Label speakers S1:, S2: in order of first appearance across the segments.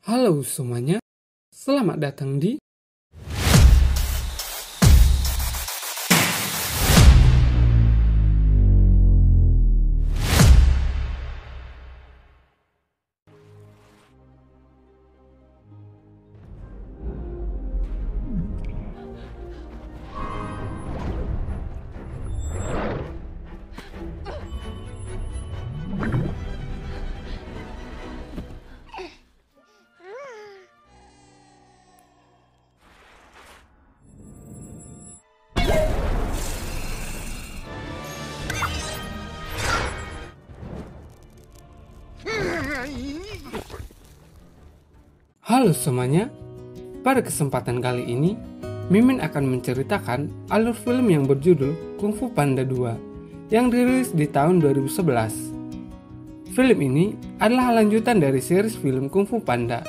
S1: Halo semuanya, selamat datang di Halo semuanya, pada kesempatan kali ini Mimin akan menceritakan alur film yang berjudul Kung Fu Panda 2 yang dirilis di tahun 2011. Film ini adalah lanjutan dari series film Kung Fu Panda.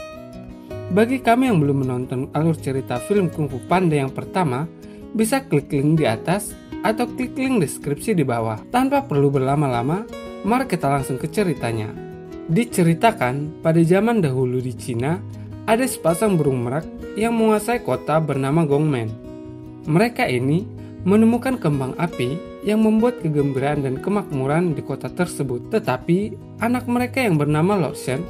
S1: Bagi kami yang belum menonton alur cerita film Kung Fu Panda yang pertama, bisa klik link di atas atau klik link deskripsi di bawah. Tanpa perlu berlama-lama, mari kita langsung ke ceritanya. Diceritakan pada zaman dahulu di Cina, ada sepasang burung merak yang menguasai kota bernama Gongmen. Mereka ini menemukan kembang api yang membuat kegembiraan dan kemakmuran di kota tersebut. Tetapi anak mereka yang bernama Lo Shen,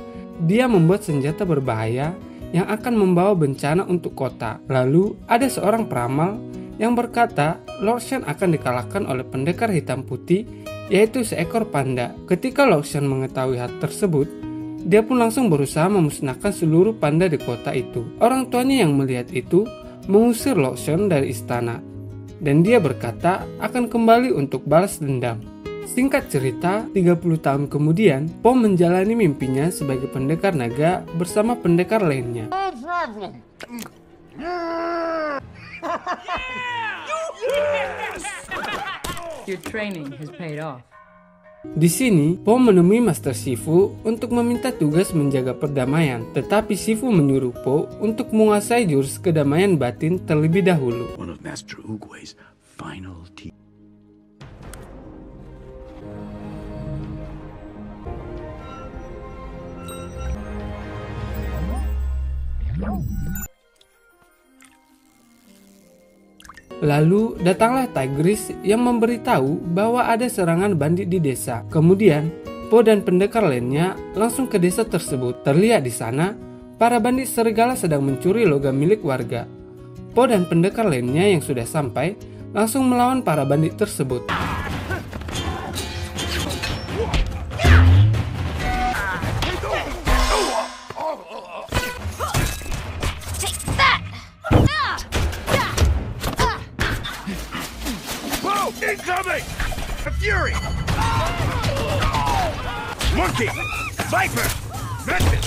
S1: dia membuat senjata berbahaya yang akan membawa bencana untuk kota. Lalu ada seorang peramal yang berkata Lo Shen akan dikalahkan oleh pendekar hitam putih, yaitu seekor panda. Ketika Lo Shen mengetahui hal tersebut, dia pun langsung berusaha memusnahkan seluruh panda di kota itu. Orang tuanya yang melihat itu mengusir Lo Shen dari istana, dan dia berkata akan kembali untuk balas dendam. Singkat cerita, 30 tahun kemudian, Po menjalani mimpinya sebagai pendekar naga bersama pendekar lainnya.
S2: Your training has paid off.
S1: Di sini, Po menemui Master Shifu untuk meminta tugas menjaga perdamaian, tetapi Shifu menyuruh Po untuk menguasai jurus kedamaian batin terlebih dahulu.
S3: One of Master Oogway's final
S1: Lalu datanglah Tigris yang memberitahu bahwa ada serangan bandit di desa. Kemudian Po dan pendekar lainnya langsung ke desa tersebut. Terlihat di sana, para bandit serigala sedang mencuri logam milik warga. Po dan pendekar lainnya yang sudah sampai langsung melawan para bandit tersebut.
S3: Incoming! A Fury! Monkey! Viper! Ventus!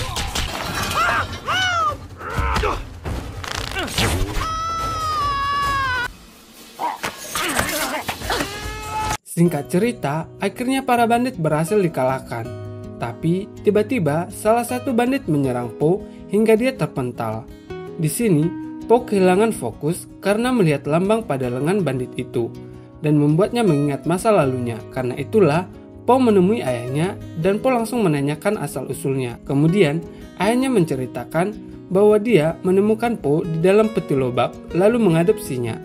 S1: Singkat cerita, akhirnya para bandit berhasil dikalahkan. Tapi tiba-tiba salah satu bandit menyerang Po hingga dia terpental. Di sini, Po kehilangan fokus karena melihat lambang pada lengan bandit itu, dan membuatnya mengingat masa lalunya. Karena itulah Po menemui ayahnya dan Po langsung menanyakan asal-usulnya. Kemudian ayahnya menceritakan bahwa dia menemukan Po di dalam peti lobak lalu mengadopsinya.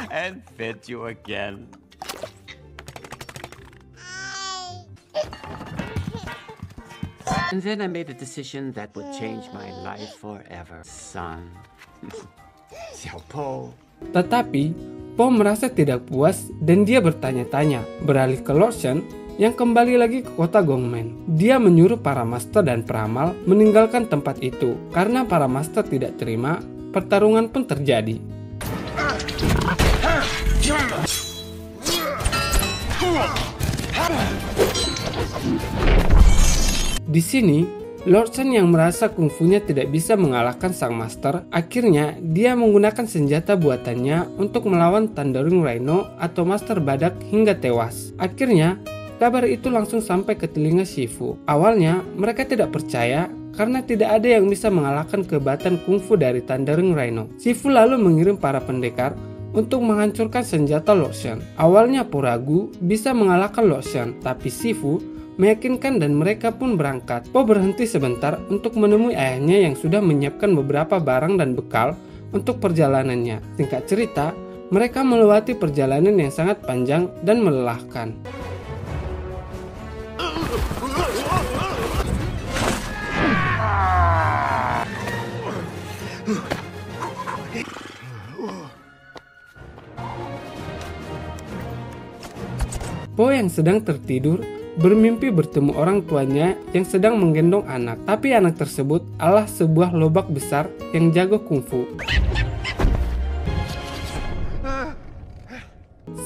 S3: And fed you again.
S4: And then I made a decision that would change my life forever, son. Xiaopo.
S1: Tetapi Po merasa tidak puas dan dia bertanya-tanya, beralih ke Lo Shen yang kembali lagi ke kota Gongmen. Dia menyuruh para master dan peramal meninggalkan tempat itu karena para master tidak terima. Pertarungan pun terjadi. Di sini, Lord Shen yang merasa kungfunya tidak bisa mengalahkan sang master, akhirnya dia menggunakan senjata buatannya untuk melawan Thundering Rhino atau master badak hingga tewas. Akhirnya, kabar itu langsung sampai ke telinga Shifu. Awalnya, mereka tidak percaya karena tidak ada yang bisa mengalahkan kehebatan kungfu dari Thundering Rhino. Shifu lalu mengirim para pendekar untuk menghancurkan senjata Lo Shen. Awalnya Po ragu bisa mengalahkan Lo Shen, tapi Shifu meyakinkan dan mereka pun berangkat. Po berhenti sebentar untuk menemui ayahnya yang sudah menyiapkan beberapa barang dan bekal untuk perjalanannya. Singkat cerita, mereka melewati perjalanan yang sangat panjang dan melelahkan. Po yang sedang tertidur bermimpi bertemu orang tuanya yang sedang menggendong anak, tapi anak tersebut adalah sebuah lobak besar yang jago kungfu.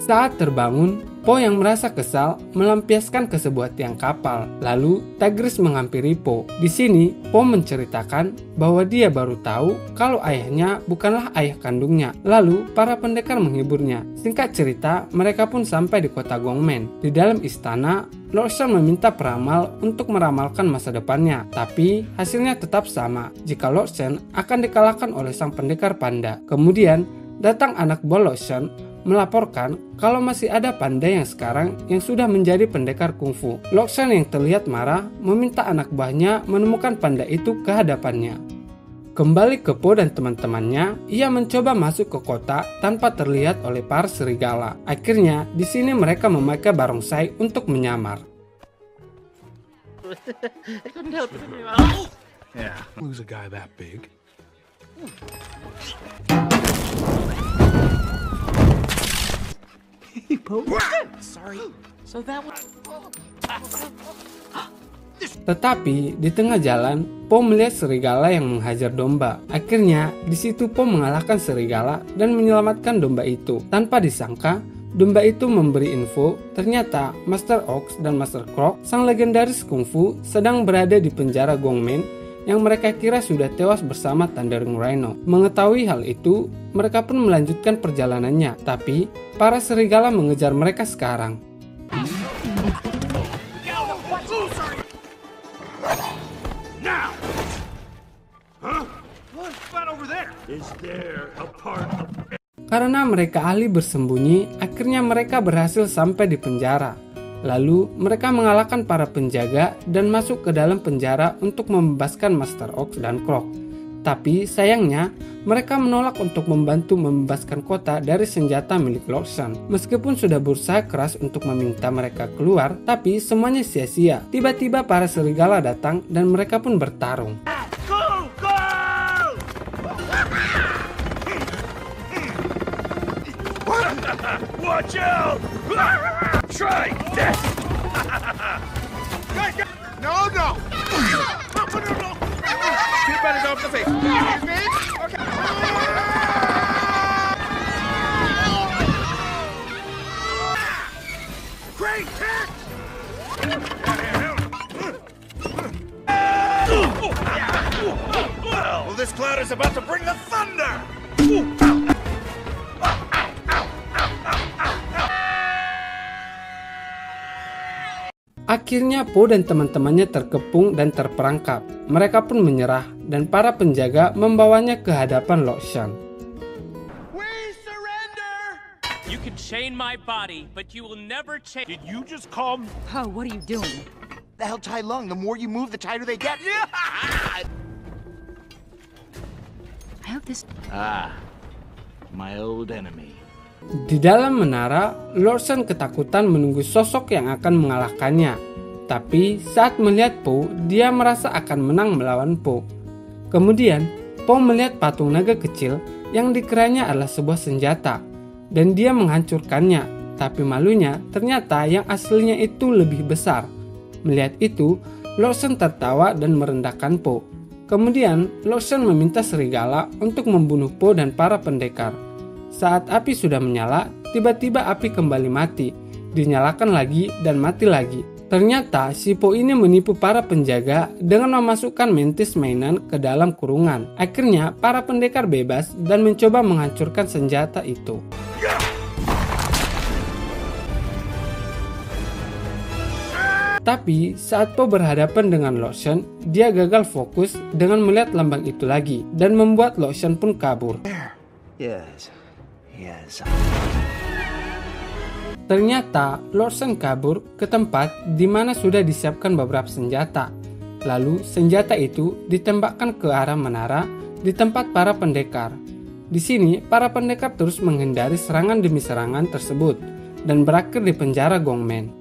S1: Saat terbangun, Po yang merasa kesal melampiaskan ke sebuah tiang kapal. Lalu Tigris menghampiri Po. Di sini Po menceritakan bahwa dia baru tahu kalau ayahnya bukanlah ayah kandungnya. Lalu para pendekar menghiburnya. Singkat cerita, mereka pun sampai di kota Gongmen. Di dalam istana, Lord Shen meminta peramal untuk meramalkan masa depannya, tapi hasilnya tetap sama jika Lord Shen akan dikalahkan oleh sang pendekar panda. Kemudian datang anak buah Lord Shen melaporkan kalau masih ada panda yang sekarang yang sudah menjadi pendekar kungfu. Lord Shen yang terlihat marah meminta anak buahnya menemukan panda itu ke hadapannya. Kembali ke Po dan teman-temannya, ia mencoba masuk ke kota tanpa terlihat oleh para serigala. Akhirnya, di sini mereka memakai barongsai untuk menyamar.
S3: Yeah. Who's a guy that big? Sorry. So that was...
S1: Tetapi di tengah jalan, Po melihat serigala yang menghajar domba. Akhirnya, di situ Po mengalahkan serigala dan menyelamatkan domba itu. Tanpa disangka, domba itu memberi info ternyata Master Ox dan Master Croc, sang legendaris kungfu, sedang berada di penjara Gongmen yang mereka kira sudah tewas bersama Thundering Rhino. Mengetahui hal itu, mereka pun melanjutkan perjalanannya. Tapi, para serigala mengejar mereka sekarang.
S3: Now! Huh? What's that over there? Is there a part of...
S1: Karena mereka ahli bersembunyi, akhirnya mereka berhasil sampai di penjara. Lalu, mereka mengalahkan para penjaga dan masuk ke dalam penjara untuk membebaskan Master Ox dan Croc. Tapi, sayangnya, mereka menolak untuk membantu membebaskan kota dari senjata milik Lord Shen. Meskipun sudah berusaha keras untuk meminta mereka keluar, tapi semuanya sia-sia. Tiba-tiba para serigala datang dan mereka pun bertarung.
S3: Go! Go! Watch out! Try this! Guys, no, no! Get better off the face. Okay. Great catch! Well, this cloud is about to bring the thunder!
S1: Akhirnya Po dan teman-temannya terkepung dan terperangkap. Mereka pun menyerah dan para penjaga membawanya ke hadapan Lord Shen.
S3: We surrender!
S5: You can chain my body, but you will never chain...
S3: Did you just call me?
S2: Po, what are you doing?
S6: The hell Tai Lung, the more you move, the tighter they get.
S2: I hope this...
S6: Ah, my old enemy.
S1: Di dalam menara, Lord Shen ketakutan menunggu sosok yang akan mengalahkannya. Tapi saat melihat Po, dia merasa akan menang melawan Po. Kemudian, Po melihat patung naga kecil yang dikiranya adalah sebuah senjata. Dan dia menghancurkannya. Tapi malunya, ternyata yang aslinya itu lebih besar. Melihat itu, Lord Shen tertawa dan merendahkan Po. Kemudian, Lord Shen meminta serigala untuk membunuh Po dan para pendekar. Saat api sudah menyala, tiba-tiba api kembali mati, dinyalakan lagi dan mati lagi. Ternyata si Po ini menipu para penjaga dengan memasukkan mantis mainan ke dalam kurungan. Akhirnya para pendekar bebas dan mencoba menghancurkan senjata itu. Tapi saat Po berhadapan dengan Lord Shen, dia gagal fokus dengan melihat lambang itu lagi dan membuat Lord Shen pun kabur.
S6: Yes. Yes.
S1: Ternyata Lord Shen kabur ke tempat di mana sudah disiapkan beberapa senjata. Lalu senjata itu ditembakkan ke arah menara di tempat para pendekar. Di sini para pendekar terus menghindari serangan demi serangan tersebut dan berakhir di penjara Gongmen.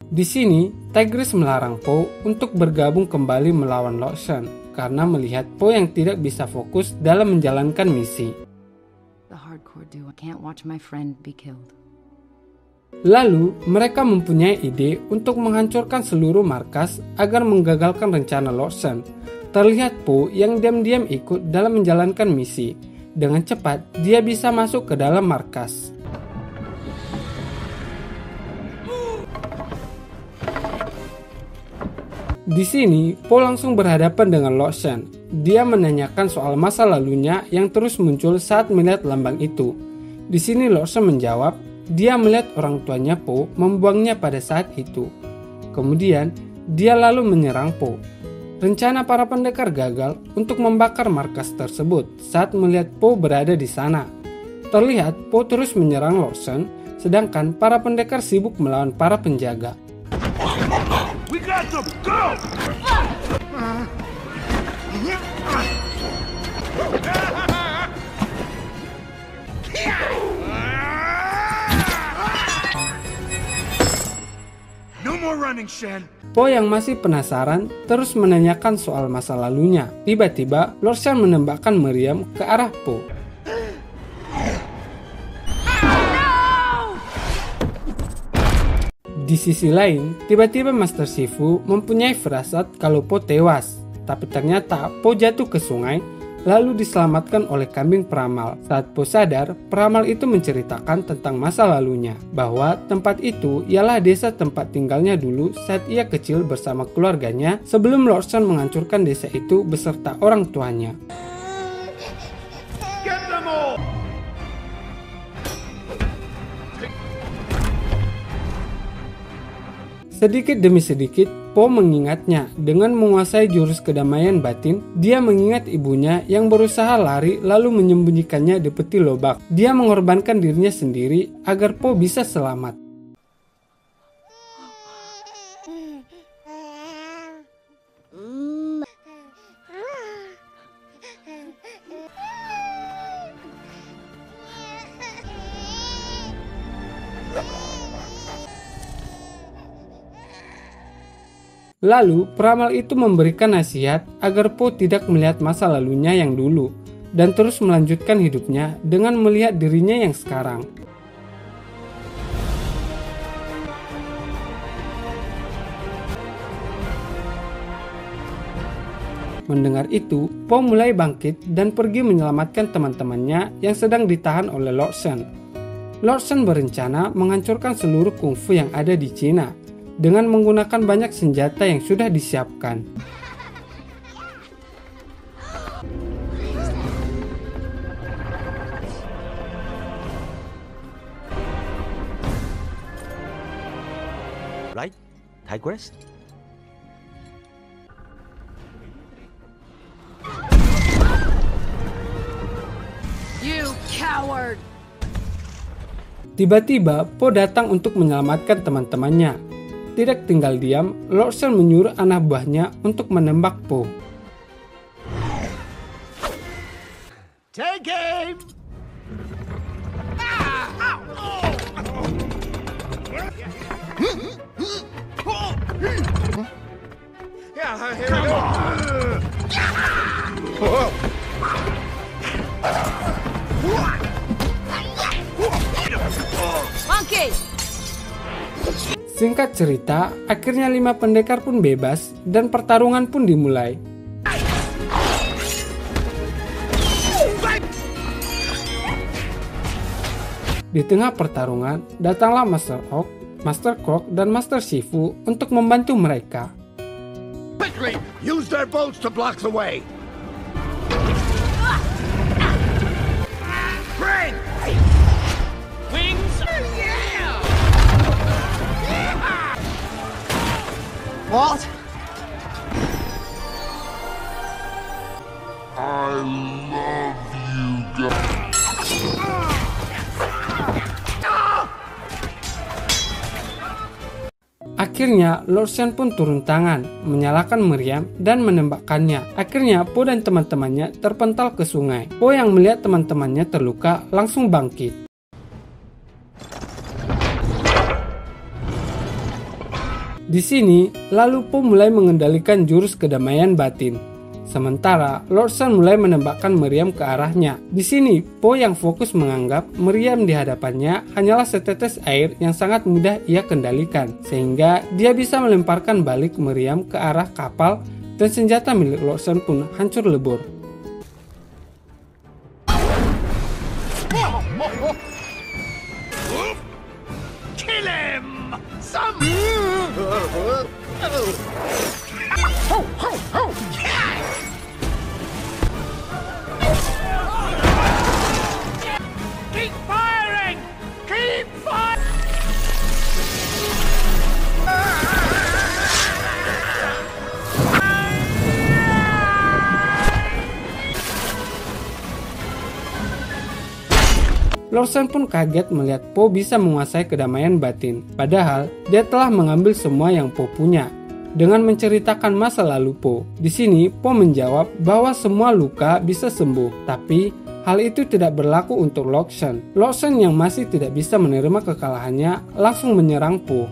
S1: Di sini, Tigris melarang Po untuk bergabung kembali melawan Lord Shen karena melihat Po yang tidak bisa fokus dalam menjalankan misi.
S2: The hardcore duo can't watch my friend be killed.
S1: Lalu, mereka mempunyai ide untuk menghancurkan seluruh markas agar menggagalkan rencana Lord Shen. Terlihat Po yang diam-diam ikut dalam menjalankan misi. Dengan cepat, dia bisa masuk ke dalam markas. Di sini, Po langsung berhadapan dengan Lord Shen. Dia menanyakan soal masa lalunya yang terus muncul saat melihat lambang itu. Di sini Lord Shen menjawab, dia melihat orang tuanya Po membuangnya pada saat itu. Kemudian, dia lalu menyerang Po. Rencana para pendekar gagal untuk membakar markas tersebut saat melihat Po berada di sana. Terlihat Po terus menyerang Lord Shen, sedangkan para pendekar sibuk melawan para penjaga.
S3: We got them! Go! No more running, Shen.
S1: Po yang masih penasaran terus menanyakan soal masa lalunya. Tiba-tiba Lord Shen menembakkan meriam ke arah Po. Di sisi lain, tiba-tiba Master Shifu mempunyai firasat kalau Po tewas. Tapi ternyata Po jatuh ke sungai, lalu diselamatkan oleh kambing peramal. Saat Po sadar, peramal itu menceritakan tentang masa lalunya, bahwa tempat itu ialah desa tempat tinggalnya dulu saat ia kecil bersama keluarganya sebelum Lord Shen menghancurkan desa itu beserta orang tuanya.
S3: Get them all!
S1: Sedikit demi sedikit, Po mengingatnya. Dengan menguasai jurus kedamaian batin, dia mengingat ibunya yang berusaha lari lalu menyembunyikannya di peti lobak. Dia mengorbankan dirinya sendiri agar Po bisa selamat. Lalu, peramal itu memberikan nasihat agar Po tidak melihat masa lalunya yang dulu dan terus melanjutkan hidupnya dengan melihat dirinya yang sekarang. Mendengar itu, Po mulai bangkit dan pergi menyelamatkan teman-temannya yang sedang ditahan oleh Lord Shen. Lord Shen berencana menghancurkan seluruh kungfu yang ada di Cina dengan menggunakan banyak senjata yang sudah disiapkan.
S6: Right, Tigress?
S2: You coward!
S1: Tiba-tiba, Po datang untuk menyelamatkan teman-temannya. Tidak tinggal diam, Lord Shen menyuruh anak buahnya untuk menembak Po.
S3: Take aim! Yeah, here we go.
S2: Monkey!
S1: Singkat cerita, akhirnya 5 pendekar pun bebas dan pertarungan pun dimulai. Di tengah pertarungan, datanglah Master Oak, Master Croc, dan Master Shifu untuk membantu mereka.
S3: Quickly, use their boats to block the way. Frank!
S5: Wings!
S6: Walt?
S1: Akhirnya, Lord Shen pun turun tangan, menyalakan meriam dan menembakkannya. Akhirnya, Po dan teman-temannya terpental ke sungai. Po yang melihat teman-temannya terluka langsung bangkit. Di sini, lalu Po mulai mengendalikan jurus kedamaian batin. Sementara Lord Shen mulai menembakkan meriam ke arahnya. Di sini, Po yang fokus menganggap meriam di hadapannya hanyalah setetes air yang sangat mudah ia kendalikan, sehingga dia bisa melemparkan balik meriam ke arah kapal dan senjata milik Lord Shen pun hancur lebur.
S3: Kill him!
S5: Keep firing! Keep firing!
S1: Lord Shen pun kaget melihat Po bisa menguasai kedamaian batin. Padahal, dia telah mengambil semua yang Po punya. Dengan menceritakan masa lalu Po, di sini Po menjawab bahwa semua luka bisa sembuh. Tapi, hal itu tidak berlaku untuk Lord Shen. Lord Shen yang masih tidak bisa menerima kekalahannya langsung menyerang Po.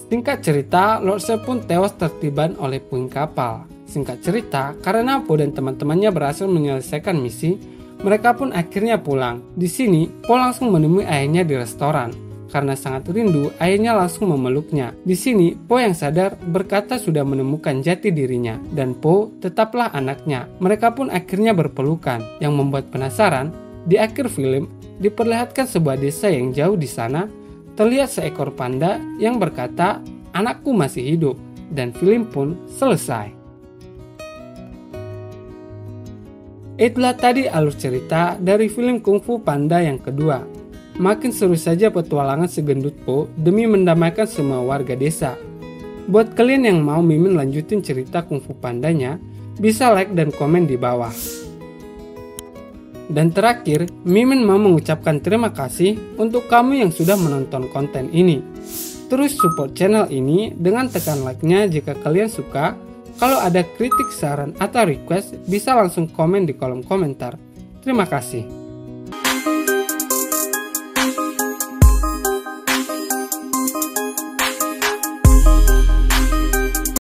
S1: Singkat cerita, Lord Shen pun tewas tertiban oleh puing kapal. Singkat cerita, karena Po dan teman-temannya berhasil menyelesaikan misi, mereka pun akhirnya pulang. Di sini, Po langsung menemui ayahnya di restoran. Karena sangat rindu, ayahnya langsung memeluknya. Di sini, Po yang sadar berkata sudah menemukan jati dirinya, dan Po tetaplah anaknya. Mereka pun akhirnya berpelukan. Yang membuat penasaran, di akhir film diperlihatkan sebuah desa yang jauh di sana. Terlihat seekor panda yang berkata, "Anakku masih hidup," dan film pun selesai. Itulah tadi alur cerita dari film Kung Fu Panda yang kedua. Makin seru saja petualangan segendut Po demi mendamaikan semua warga desa. Buat kalian yang mau Mimin lanjutin cerita Kung Fu Pandanya, bisa like dan komen di bawah. Dan terakhir, Mimin mau mengucapkan terima kasih untuk kamu yang sudah menonton konten ini. Terus support channel ini dengan tekan like-nya jika kalian suka. Kalau ada kritik, saran, atau request, bisa langsung komen di kolom komentar. Terima kasih.